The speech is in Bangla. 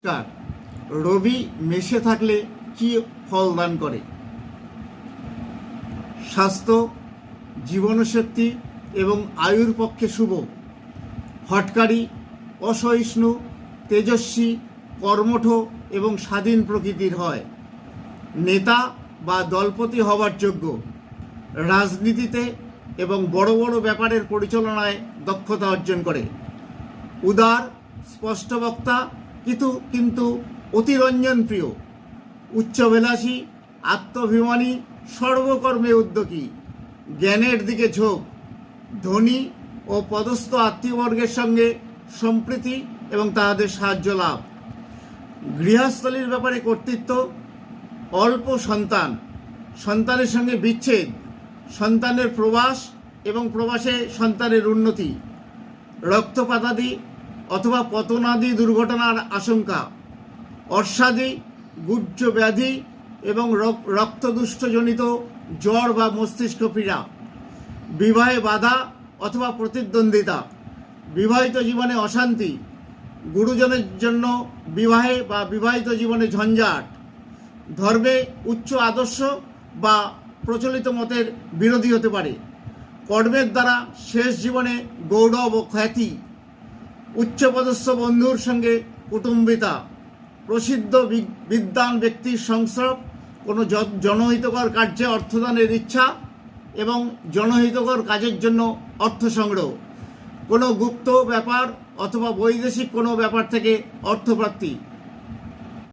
নমস্কার। রবি মেষে থাকলে কি ফল দান করে? স্বাস্থ্য, জীবনশক্তি এবং আয়ুর পক্ষে শুভ। হঠকারী, অসহিষ্ণু, তেজস্বী, কর্মঠ এবং স্বাধীন প্রকৃতির হয়। নেতা বা দলপতি হওয়ার যোগ্য। রাজনীতিতে এবং বড় বড় ব্যাপারের পরিচালনায় দক্ষতা অর্জন করে। উদার, স্পষ্টবক্তা, কিন্তু অতিরঞ্জন প্রিয়। উচ্চাভিলাষী, আত্মাভিমানী, সর্বকর্মে উদ্যোগী। জ্ঞানের দিকে ঝোঁক। ধনী ও পদস্থ আত্মীয়বর্গের সঙ্গে সম্প্রীতি এবং তাহাদের সাহায্য লাভ। গৃহস্থলীর ব্যাপারে কর্তৃত্ব। অল্প সন্তান, সন্তানের সঙ্গে বিচ্ছেদ, সন্তানের প্রবাস এবং প্রবাসে সন্তানের উন্নতি। রক্তপাতাদি অথবা পতনাদি দুর্ঘটনার আশঙ্কা। অর্শাদি, গুহ্য ব্যাধি এবং রক্তদুষ্টজনিত জ্বর বা মস্তিষ্ক পীড়া। বিবাহে বাধা অথবা প্রতিদ্বন্দ্বিতা। বিবাহিত জীবনে অশান্তি। গুরুজনের জন্য বিবাহে বা বিবাহিত জীবনে ঝঞ্ঝাট। ধর্মে উচ্চ আদর্শ বা প্রচলিত মতের বিরোধী হতে পারে। কর্মের দ্বারা শেষ জীবনে গৌরব ও খ্যাতি। উচ্চপদস্থ বন্ধুর সঙ্গে কুটুম্বিতা। প্রসিদ্ধ বিদ্বান ব্যক্তির সংস্রব। কোনো জনহিতকর কার্যে অর্থদানের ইচ্ছা এবং জনহিতকর কাজের জন্য অর্থ সংগ্রহ। কোনো গুপ্ত ব্যাপার অথবা বৈদেশিক কোনো ব্যাপার থেকে অর্থপ্রাপ্তি।